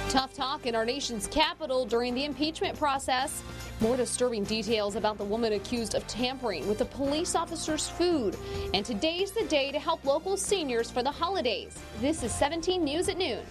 Tough talk in our nation's capital during the impeachment process. More disturbing details about the woman accused of tampering with a police officer's food. And today's the day to help local seniors for the holidays. This is 17 News at noon.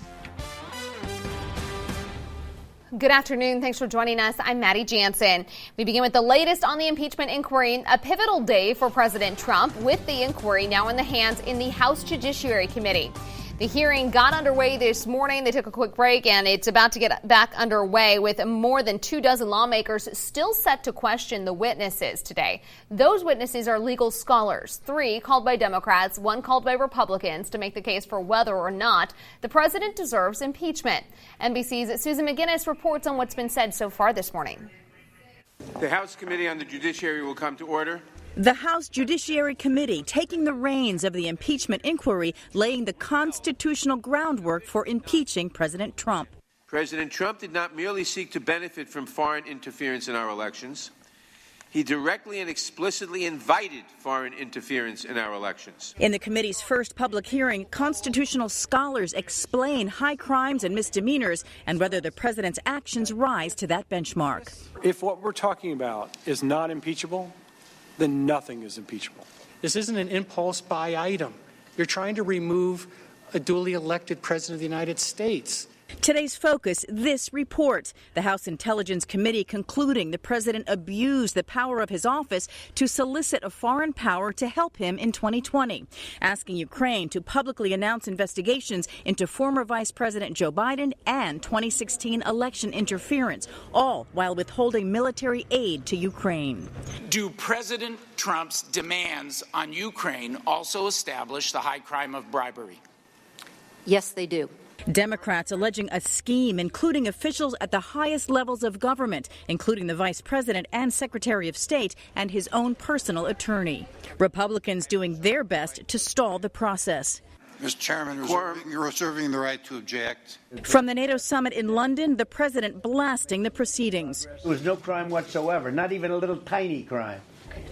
Good afternoon. Thanks for joining us. I'm Maddie Jansen. We begin with the latest on the impeachment inquiry, a pivotal day for President Trump with the inquiry now in the hands in the House Judiciary Committee. The hearing got underway this morning. They took a quick break, and it's about to get back underway with more than 24 lawmakers still set to question the witnesses today. Those witnesses are legal scholars, 3 called by Democrats, 1 called by Republicans to make the case for whether or not the president deserves impeachment. NBC's Susan McGinnis reports on what's been said so far this morning. The House Committee on the Judiciary will come to order. The House Judiciary Committee taking the reins of the impeachment inquiry, laying the constitutional groundwork for impeaching President Trump. President Trump did not merely seek to benefit from foreign interference in our elections. He directly and explicitly invited foreign interference in our elections. In the committee's first public hearing, constitutional scholars explain high crimes and misdemeanors and whether the president's actions rise to that benchmark. If what we're talking about is not impeachable, then nothing is impeachable. This isn't an impulse buy item. You're trying to remove a duly elected president of the United States. Today's focus, this report. The House Intelligence Committee concluding the president abused the power of his office to solicit a foreign power to help him in 2020, asking Ukraine to publicly announce investigations into former Vice President Joe Biden and 2016 election interference, all while withholding military aid to Ukraine. Do President Trump's demands on Ukraine also establish the high crime of bribery? Yes, they do. Democrats alleging a scheme, including officials at the highest levels of government, including the vice president and secretary of state and his own personal attorney. Republicans doing their best to stall the process. Mr. Chairman, you're reserving the right to object. From the NATO summit in London, the president blasting the proceedings. There was no crime whatsoever, not even a little tiny crime.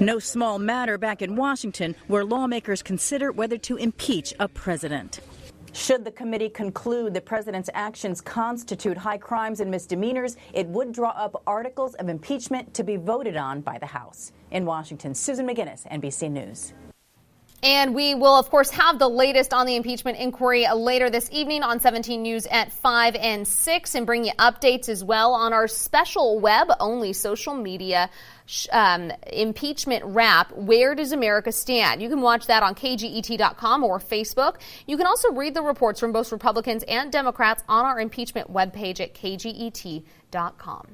No small matter back in Washington, where lawmakers consider whether to impeach a president. Should the committee conclude the president's actions constitute high crimes and misdemeanors, it would draw up articles of impeachment to be voted on by the House. In Washington, Susan McGinnis, NBC News. And we will, of course, have the latest on the impeachment inquiry later this evening on 17 News at 5 and 6 and bring you updates as well on our special web-only social media impeachment wrap, Where Does America Stand? You can watch that on KGET.com or Facebook. You can also read the reports from both Republicans and Democrats on our impeachment webpage at KGET.com.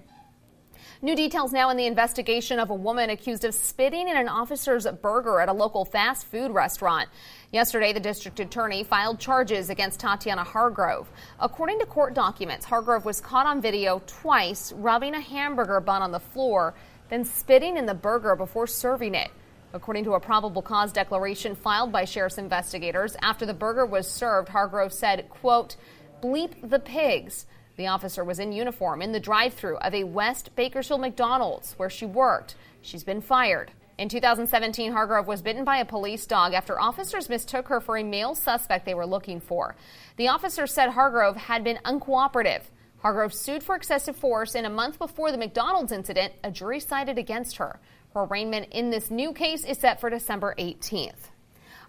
New details now in the investigation of a woman accused of spitting in an officer's burger at a local fast food restaurant. Yesterday, the district attorney filed charges against Tatiana Hargrove. According to court documents, Hargrove was caught on video twice rubbing a hamburger bun on the floor, then spitting in the burger before serving it. According to a probable cause declaration filed by sheriff's investigators, after the burger was served, Hargrove said, quote, "Bleep the pigs." The officer was in uniform in the drive-thru of a West Bakersfield McDonald's where she worked. She's been fired. In 2017, Hargrove was bitten by a police dog after officers mistook her for a male suspect they were looking for. The officer said Hargrove had been uncooperative. Hargrove sued for excessive force, and a month before the McDonald's incident, a jury sided against her. Her arraignment in this new case is set for December 18th.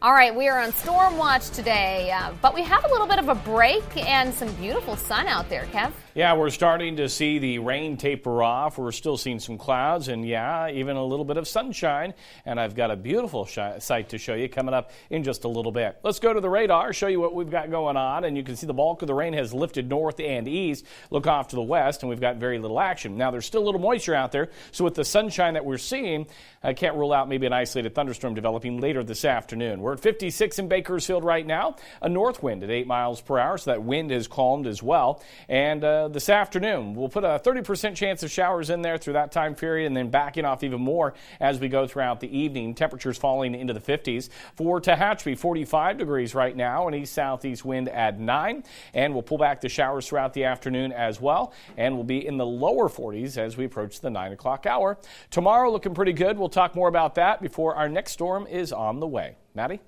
All right, we are on storm watch today, but we have a little bit of a break and some beautiful sun out there, Kev. Yeah, we're starting to see the rain taper off. We're still seeing some clouds and, yeah, even a little bit of sunshine. And I've got a beautiful sight to show you coming up in just a little bit. Let's go to the radar, show you what we've got going on. And you can see the bulk of the rain has lifted north and east. Look off to the west, and we've got very little action. Now, there's still a little moisture out there. So with the sunshine that we're seeing, I can't rule out maybe an isolated thunderstorm developing later this afternoon. We're at 56 in Bakersfield right now. A north wind at 8 miles per hour, so that wind has calmed as well. And this afternoon, we'll put a 30% chance of showers in there through that time period and then backing off even more as we go throughout the evening. Temperatures falling into the 50s. For Tehachapi, 45 degrees right now, an east-southeast wind at 9. And we'll pull back the showers throughout the afternoon as well. And we'll be in the lower 40s as we approach the 9 o'clock hour. Tomorrow looking pretty good. We'll talk more about that before our next storm is on the way. Maddie?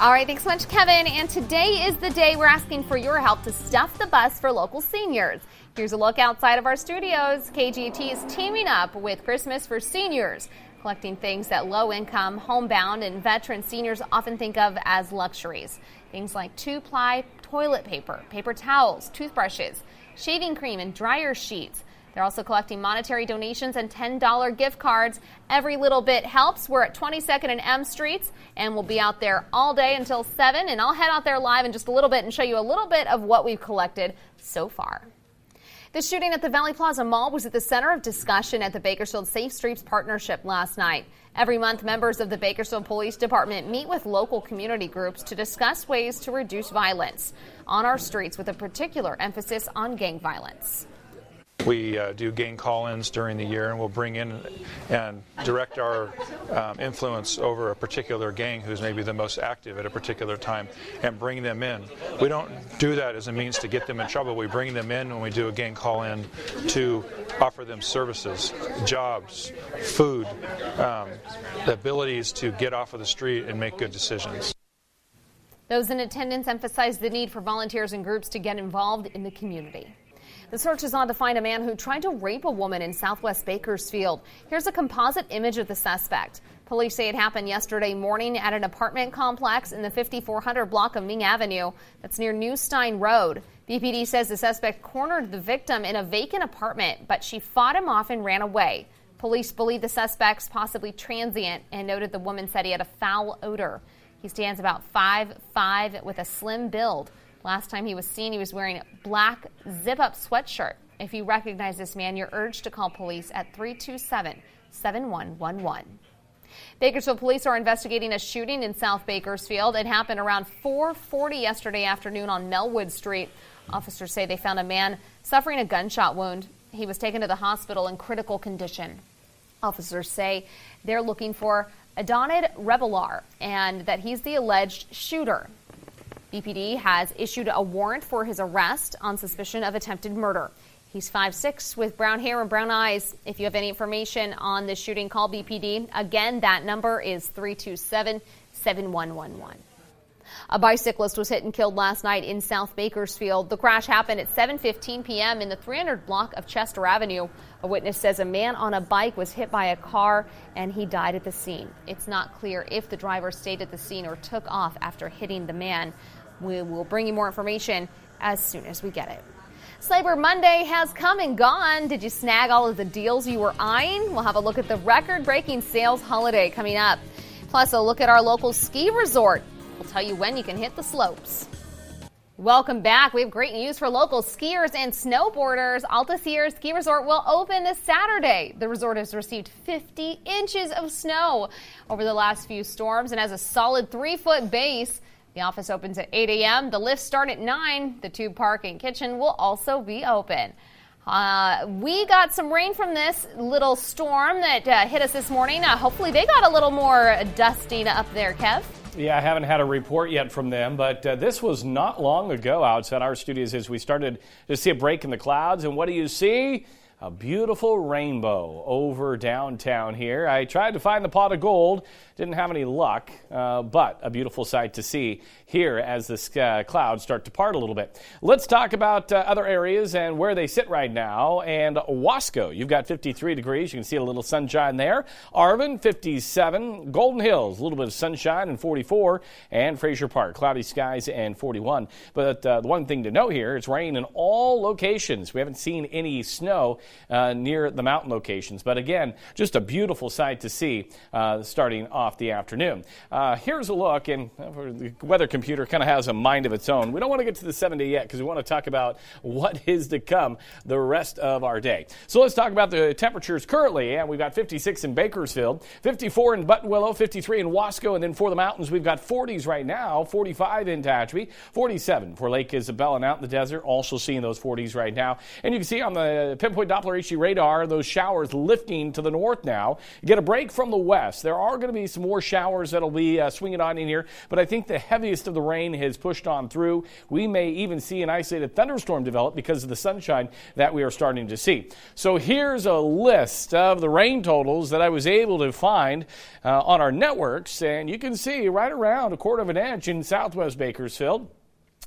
All right, thanks so much, Kevin. And today is the day we're asking for your help to stuff the bus for local seniors. Here's a look outside of our studios. KGET is teaming up with Christmas for Seniors, collecting things that low-income, homebound, and veteran seniors often think of as luxuries. Things like 2-ply toilet paper, paper towels, toothbrushes, shaving cream, and dryer sheets. They're also collecting monetary donations and $10 gift cards. Every little bit helps. We're at 22nd and M Streets, and we'll be out there all day until 7. And I'll head out there live in just a little bit and show you a little bit of what we've collected so far. The shooting at the Valley Plaza Mall was at the center of discussion at the Bakersfield Safe Streets Partnership last night. Every month, members of the Bakersfield Police Department meet with local community groups to discuss ways to reduce violence on our streets, with a particular emphasis on gang violence. We do gang call-ins during the year, and we'll bring in and direct our influence over a particular gang who's maybe the most active at a particular time and bring them in. We don't do that as a means to get them in trouble. We bring them in when we do a gang call-in to offer them services, jobs, food, the abilities to get off of the street and make good decisions. Those in attendance emphasized the need for volunteers and groups to get involved in the community. The search is on to find a man who tried to rape a woman in southwest Bakersfield. Here's a composite image of the suspect. Police say it happened yesterday morning at an apartment complex in the 5400 block of Ming Avenue. That's near New Stein Road. BPD says the suspect cornered the victim in a vacant apartment, but she fought him off and ran away. Police believe the suspect's possibly transient and noted the woman said he had a foul odor. He stands about 5'5" with a slim build. Last time he was seen, he was wearing a black zip-up sweatshirt. If you recognize this man, you're urged to call police at 327-7111. Bakersfield police are investigating a shooting in South Bakersfield. It happened around 4:40 yesterday afternoon on Melwood Street. Officers say they found a man suffering a gunshot wound. He was taken to the hospital in critical condition. Officers say they're looking for Adonid Revelar and that he's the alleged shooter. BPD has issued a warrant for his arrest on suspicion of attempted murder. He's 5'6" with brown hair and brown eyes. If you have any information on the shooting, call BPD. Again, that number is 327-7111. A bicyclist was hit and killed last night in South Bakersfield. The crash happened at 7:15 p.m. in the 300 block of Chester Avenue. A witness says a man on a bike was hit by a car and he died at the scene. It's not clear if the driver stayed at the scene or took off after hitting the man. We will bring you more information as soon as we get it. Cyber Monday has come and gone. Did you snag all of the deals you were eyeing? We'll have a look at the record-breaking sales holiday coming up. Plus, a look at our local ski resort. We'll tell you when you can hit the slopes. Welcome back. We have great news for local skiers and snowboarders. Alta Sierra Ski Resort will open this Saturday. The resort has received 50 inches of snow over the last few storms and has a solid 3-foot base. The office opens at 8 a.m. The lifts start at 9. The tube park and kitchen will also be open. We got some rain from this little storm that hit us this morning. Hopefully they got a little more dusting up there, Kev. Yeah, I haven't had a report yet from them, but this was not long ago outside our studios as we started to see a break in the clouds. And what do you see? A beautiful rainbow over downtown here. I tried to find the pot of gold. Didn't have any luck, but a beautiful sight to see here as the clouds start to part a little bit. Let's talk about other areas and where they sit right now. And Wasco, you've got 53 degrees. You can see a little sunshine there. Arvin, 57. Golden Hills, a little bit of sunshine and 44. And Fraser Park, cloudy skies and 41. But the one thing to note here, it's rain in all locations. We haven't seen any snow near the mountain locations. But again, just a beautiful sight to see starting off the afternoon. Here's a look, and the weather computer kind of has a mind of its own. We don't want to get to the 70 yet because we want to talk about what is to come the rest of our day. So let's talk about the temperatures currently. And we've got 56 in Bakersfield, 54 in Buttonwillow, 53 in Wasco, and then for the mountains, we've got 40s right now, 45 in Tehachapi, 47 for Lake Isabel and out in the desert, also seeing those 40s right now. And you can see on the pinpoint Doppler HD radar, those showers lifting to the north now. Get a break from the west. There are going to be some more showers that'll be swinging on in here, but I think the heaviest of the rain has pushed on through. We may even see an isolated thunderstorm develop because of the sunshine that we are starting to see. So here's a list of the rain totals that I was able to find on our networks, and you can see right around a quarter of an inch in southwest Bakersfield.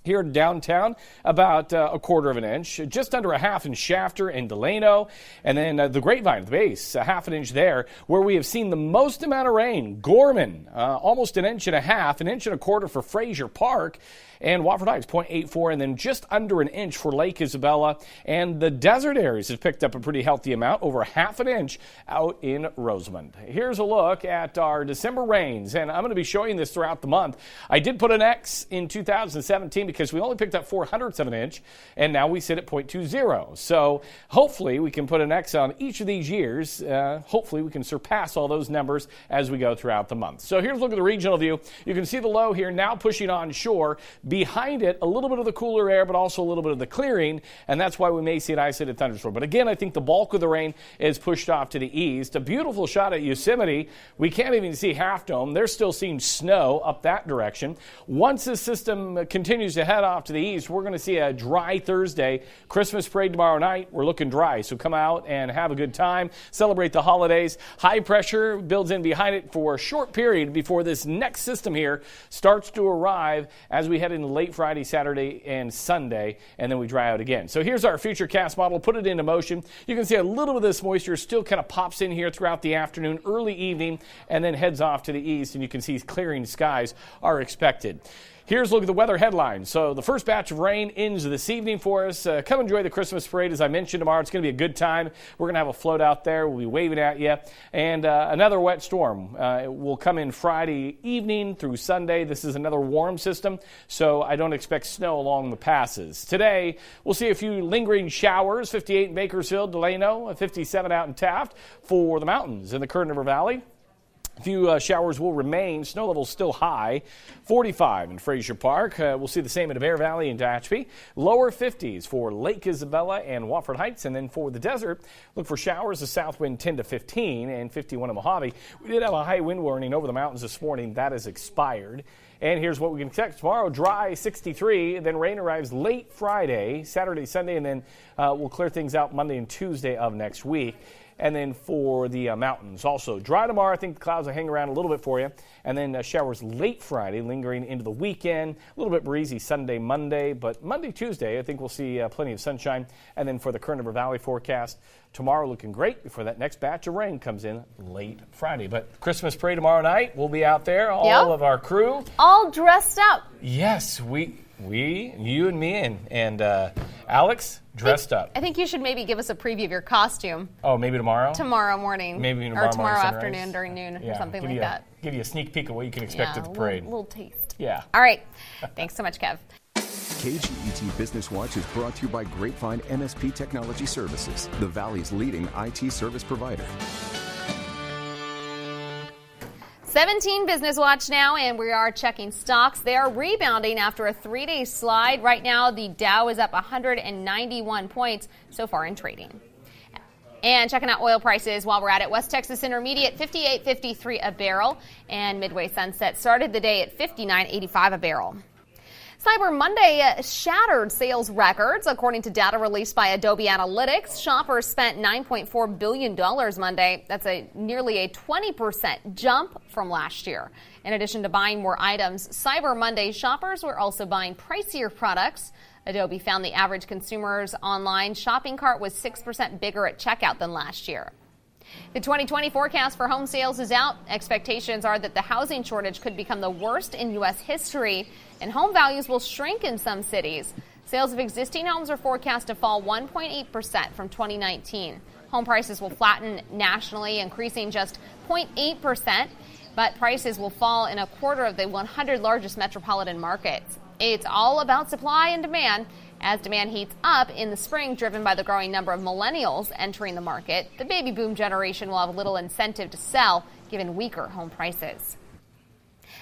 Here in downtown, about a quarter of an inch, just under a half in Shafter and Delano, and then the Grapevine, the base, a half an inch there, where we have seen the most amount of rain. Gorman, almost an inch and a half, an inch and a quarter for Frazier Park, and Wofford Heights, 0.84, and then just under an inch for Lake Isabella. And the desert areas have picked up a pretty healthy amount, over half an inch out in Rosamond. Here's a look at our December rains, and I'm going to be showing this throughout the month. I did put an X in 2017 because we only picked up 0.04 of an inch, and now we sit at 0.20. So hopefully we can put an X on each of these years. Hopefully we can surpass all those numbers as we go throughout the month. So here's a look at the regional view. You can see the low here now pushing on shore. Behind it, a little bit of the cooler air, but also a little bit of the clearing, and that's why we may see an isolated thunderstorm. But again, I think the bulk of the rain is pushed off to the east. A beautiful shot at Yosemite. We can't even see Half Dome. They're still seeing snow up that direction. Once this system continues to head off to the east, we're going to see a dry Thursday. Christmas parade tomorrow night, we're looking dry. So come out and have a good time. Celebrate the holidays. High pressure builds in behind it for a short period before this next system here starts to arrive as we head into late Friday, Saturday, and Sunday, and then we dry out again. So here's our future cast model. Put it into motion. You can see a little bit of this moisture still kind of pops in here throughout the afternoon, early evening, and then heads off to the east, and you can see clearing skies are expected. Here's a look at the weather headlines. So the first batch of rain ends this evening for us. Come enjoy the Christmas parade. As I mentioned, tomorrow it's going to be a good time. We're going to have a float out there. We'll be waving at you. And another wet storm will come in Friday evening through Sunday. This is another warm system, so I don't expect snow along the passes. Today, we'll see a few lingering showers, 58 in Bakersfield, Delano, 57 out in Taft. For the mountains in the Kern River Valley, a few showers will remain. Snow levels still high. 45 in Frazier Park. We'll see the same in Bear Valley and Tehachapi. Lower 50s for Lake Isabella and Wofford Heights. And then for the desert, look for showers. The south wind 10 to 15 and 51 in Mojave. We did have a high wind warning over the mountains this morning. That has expired. And here's what we can expect tomorrow. Dry, 63. Then rain arrives late Friday, Saturday, Sunday, and then we'll clear things out Monday and Tuesday of next week. And then for the mountains, also dry tomorrow. I think the clouds will hang around a little bit for you. And then showers late Friday, lingering into the weekend. A little bit breezy Sunday, Monday. But Monday, Tuesday, I think we'll see plenty of sunshine. And then for the Kern River Valley forecast, tomorrow looking great before that next batch of rain comes in late Friday. But Christmas parade tomorrow night, we'll be out there, all of our crew. All dressed up. Yes, we, you and me and Alex dressed up. I think you should maybe give us a preview of your costume. Oh, maybe tomorrow? Tomorrow morning. Maybe tomorrow or tomorrow morning afternoon during noon or something like that. Give you a sneak peek of what you can expect at the parade. A little taste. Yeah. All right. Thanks so much, Kev. KGET Business Watch is brought to you by Grapevine MSP Technology Services, the Valley's leading IT service provider. 17 Business Watch now, and we are checking stocks. They are rebounding after a 3-day slide. Right now, the Dow is up 191 points so far in trading. And checking out oil prices while we're at it. West Texas Intermediate, $58.53 a barrel. And Midway Sunset started the day at $59.85 a barrel. Cyber Monday shattered sales records. According to data released by Adobe Analytics, shoppers spent $9.4 billion Monday. That's nearly a 20% jump from last year. In addition to buying more items, Cyber Monday shoppers were also buying pricier products. Adobe found the average consumer's online shopping cart was 6% bigger at checkout than last year. The 2020 forecast for home sales is out. Expectations are that the housing shortage could become the worst in U.S. history, and home values will shrink in some cities. Sales of existing homes are forecast to fall 1.8% from 2019. Home prices will flatten nationally, increasing just 0.8%, but prices will fall in a quarter of the 100 largest metropolitan markets. It's all about supply and demand. As demand heats up in the spring, driven by the growing number of millennials entering the market, the baby boom generation will have little incentive to sell, given weaker home prices.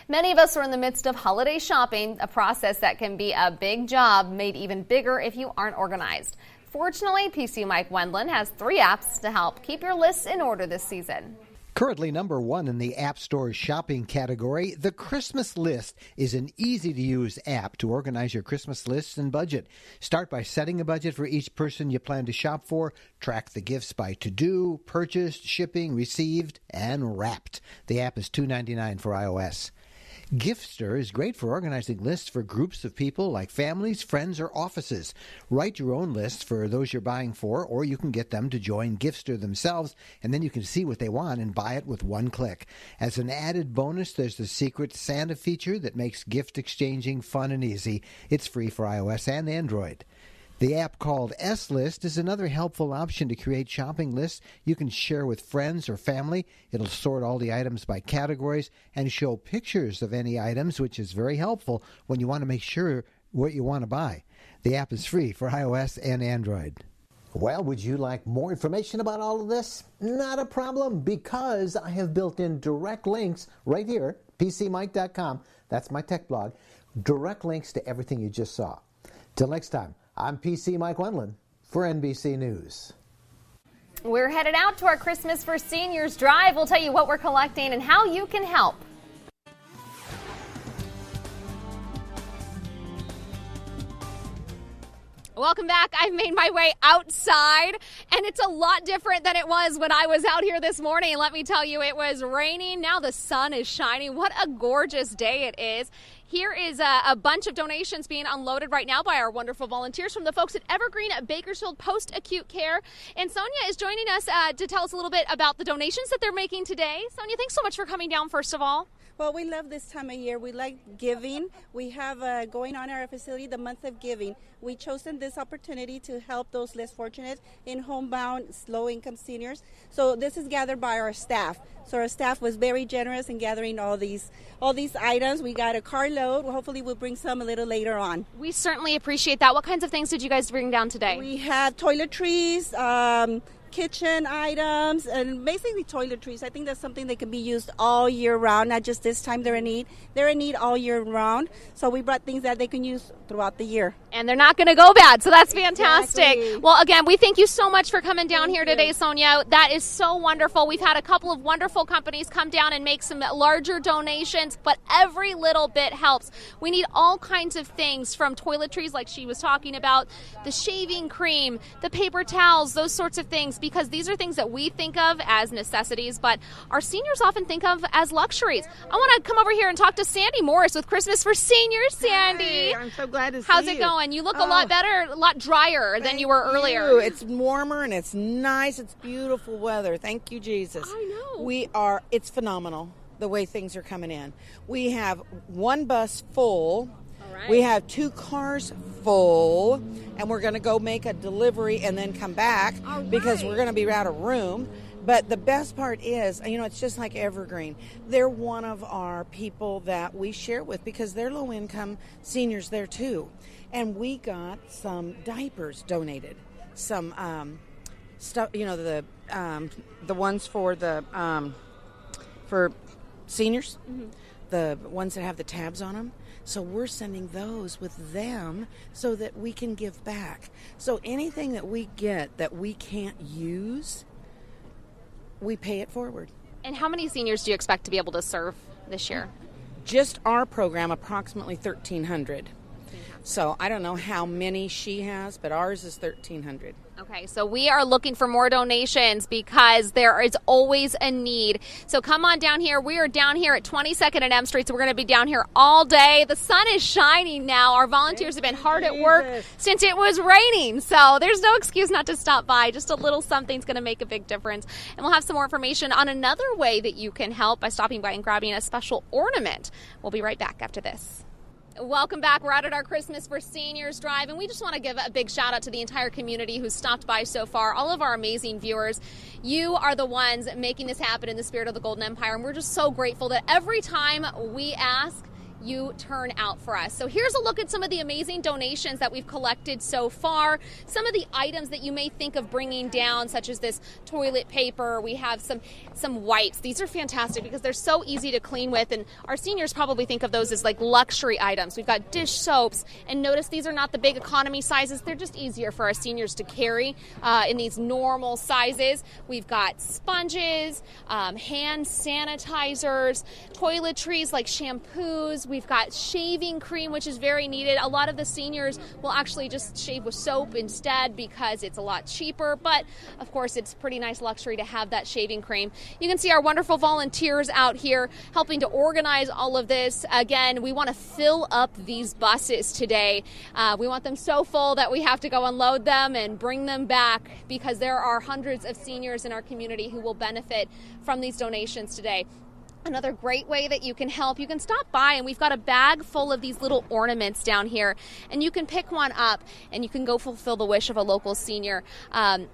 Many of us are in the midst of holiday shopping, a process that can be a big job, made even bigger if you aren't organized. Fortunately, PC Mike Wendland has 3 apps to help keep your lists in order this season. Currently number 1 in the App Store shopping category, the Christmas List is an easy-to-use app to organize your Christmas lists and budget. Start by setting a budget for each person you plan to shop for. Track the gifts by to-do, purchased, shipping, received, and wrapped. The app is $2.99 for iOS. Giftster is great for organizing lists for groups of people like families, friends, or offices. Write your own lists for those you're buying for, or you can get them to join Giftster themselves, and then you can see what they want and buy it with one click. As an added bonus, there's the secret Santa feature that makes gift exchanging fun and easy. It's free for iOS and Android. The app called S-List is another helpful option to create shopping lists you can share with friends or family. It'll sort all the items by categories and show pictures of any items, which is very helpful when you want to make sure what you want to buy. The app is free for iOS and Android. Well, would you like more information about all of this? Not a problem, because I have built in direct links right here, PCMike.com. That's my tech blog. Direct links to everything you just saw. Till next time. I'm PC Mike Wendland for NBC News. We're headed out to our Christmas for Seniors drive. We'll tell you what we're collecting and how you can help. Welcome back. I've made my way outside, and it's a lot different than it was when I was out here this morning. Let me tell you, it was raining. Now the sun is shining. What a gorgeous day it is. Here is a bunch of donations being unloaded right now by our wonderful volunteers from the folks at Evergreen at Bakersfield Post-Acute Care. And Sonia is joining us to tell us a little bit about the donations that they're making today. Sonia, thanks so much for coming down, first of all. Well, we love this time of year. We like giving. We have going on in our facility the month of giving. We chosen this opportunity to help those less fortunate in homebound, low-income seniors. So this is gathered by our staff. So our staff was very generous in gathering all these items. We got a carload. Hopefully we'll bring some a little later on. We certainly appreciate that. What kinds of things did you guys bring down today? We have toiletries, kitchen items, and basically toiletries. I think that's something that can be used all year round, not just this time they're in need. They're in need all year round. So we brought things that they can use throughout the year. And they're not going to go bad, so that's fantastic. Exactly. Well, again, we thank you so much for coming down here today, Sonia. That is so wonderful. We've had a couple of wonderful companies come down and make some larger donations, but every little bit helps. We need all kinds of things, from toiletries like she was talking about, the shaving cream, the paper towels, those sorts of things, because these are things that we think of as necessities, but our seniors often think of as luxuries. I want to come over here and talk to Sandy Morris with Christmas for Seniors. Sandy, hey, I'm so glad to see you. How's it going? You look a lot better, a lot drier than you were earlier. It's warmer and it's nice. It's beautiful weather. Thank you, Jesus. I know. It's phenomenal the way things are coming in. We have one bus full. Right. We have 2 cars full, and we're going to go make a delivery and then come back because we're going to be out of room. But the best part is, it's just like Evergreen. They're one of our people that we share with because they're low-income seniors there too. And we got some diapers donated, some stuff, the ones for for seniors, the ones that have the tabs on them. So we're sending those with them so that we can give back. So anything that we get that we can't use, we pay it forward. And how many seniors do you expect to be able to serve this year? Just our program, approximately 1,300. So I don't know how many she has, but ours is 1,300. Okay, so we are looking for more donations because there is always a need. So come on down here. We are down here at 22nd and M Street, so we're going to be down here all day. The sun is shining now. Our volunteers have been hard at work since it was raining, so there's no excuse not to stop by. Just a little something's going to make a big difference. And we'll have some more information on another way that you can help by stopping by and grabbing a special ornament. We'll be right back after this. Welcome back. We're out at our Christmas for Seniors drive, and we just want to give a big shout out to the entire community who's stopped by so far, all of our amazing viewers. You are the ones making this happen in the spirit of the Golden Empire, and we're just so grateful that every time we ask, you turn out for us. So here's a look at some of the amazing donations that we've collected so far. Some of the items that you may think of bringing down, such as this toilet paper. We have some wipes. These are fantastic because they're so easy to clean with, and our seniors probably think of those as like luxury items. We've got dish soaps, and notice these are not the big economy sizes. They're just easier for our seniors to carry in these normal sizes. We've got sponges, hand sanitizers, toiletries like shampoos. We've got shaving cream, which is very needed. A lot of the seniors will actually just shave with soap instead because it's a lot cheaper, but of course it's pretty nice luxury to have that shaving cream. You can see our wonderful volunteers out here helping to organize all of this. Again, we want to fill up these buses today. We want them so full that we have to go unload them and bring them back because there are hundreds of seniors in our community who will benefit from these donations today. Another great way that you can help, you can stop by, and we've got a bag full of these little ornaments down here, and you can pick one up and you can go fulfill the wish of a local senior.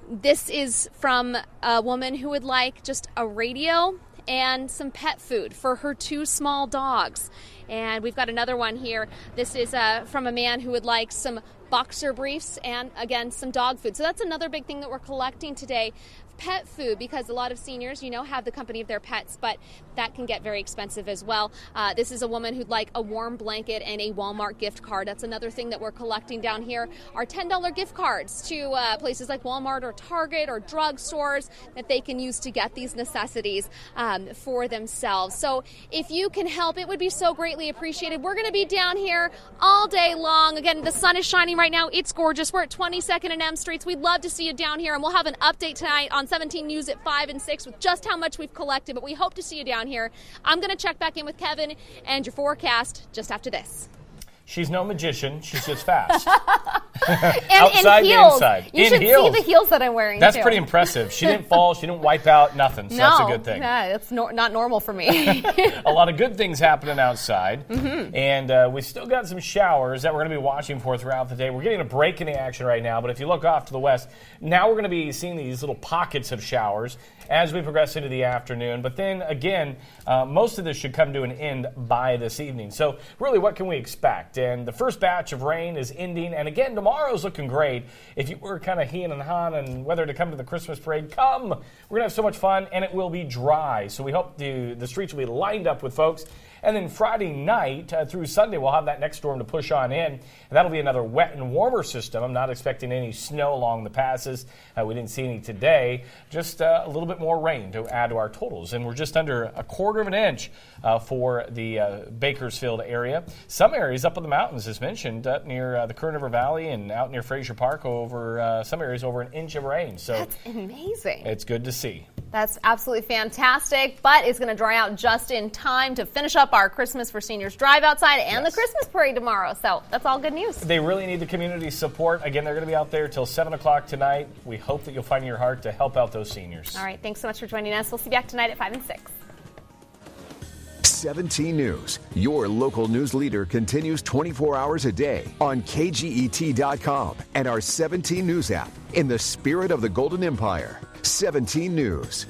This is from a woman who would like just a radio and some pet food for her 2 small dogs. And we've got another one here. This is from a man who would like some boxer briefs and, again, some dog food. So that's another big thing that we're collecting today. Pet food, because a lot of seniors, have the company of their pets, but that can get very expensive as well. This is a woman who'd like a warm blanket and a Walmart gift card. That's another thing that we're collecting down here. Our $10 gift cards to places like Walmart or Target or drugstores that they can use to get these necessities for themselves. So if you can help, it would be so greatly appreciated. We're going to be down here all day long. Again, the sun is shining right now. It's gorgeous. We're at 22nd and M Streets. We'd love to see you down here, and we'll have an update tonight on 17 News at 5 and 6 with just how much we've collected, but we hope to see you down here. I'm going to check back in with Kevin and your forecast just after this. She's no magician. She's just fast. And outside in heels. to inside. You in should heels. see the heels that I'm wearing. That's too. pretty impressive. She didn't fall. She didn't wipe out. Nothing. So that's a good thing. Yeah, it's not normal for me. A lot of good things happening outside. Mm-hmm. And we've still got some showers that we're going to be watching for throughout the day. We're getting a break in the action right now. But if you look off to the west, now we're going to be seeing these little pockets of showers as we progress into the afternoon. But then again, most of this should come to an end by this evening. So really, what can we expect? And the first batch of rain is ending. And again, tomorrow's looking great. If you were kind of heeing and hawing and whether to come to the Christmas parade, come. We're going to have so much fun, and it will be dry. So we hope the streets will be lined up with folks. And then Friday night through Sunday, we'll have that next storm to push on in. And that'll be another wet and warmer system. I'm not expecting any snow along the passes. We didn't see any today. Just a little bit more rain to add to our totals. And we're just under a quarter of an inch for the Bakersfield area. Some areas up in the mountains, as mentioned, up near the Kern River Valley and out near Fraser Park, over some areas over an inch of rain. So that's amazing. It's good to see. That's absolutely fantastic, but it's going to dry out just in time to finish up our Christmas for Seniors Drive outside and the Christmas parade tomorrow. So that's all good news. They really need the community support. Again, they're going to be out there till 7 o'clock tonight. We hope that you'll find in your heart to help out those seniors. All right. Thanks so much for joining us. We'll see you back tonight at 5 and 6. 17 News, your local news leader, continues 24 hours a day on KGET.com and our 17 News app. In the spirit of the Golden Empire, 17 News.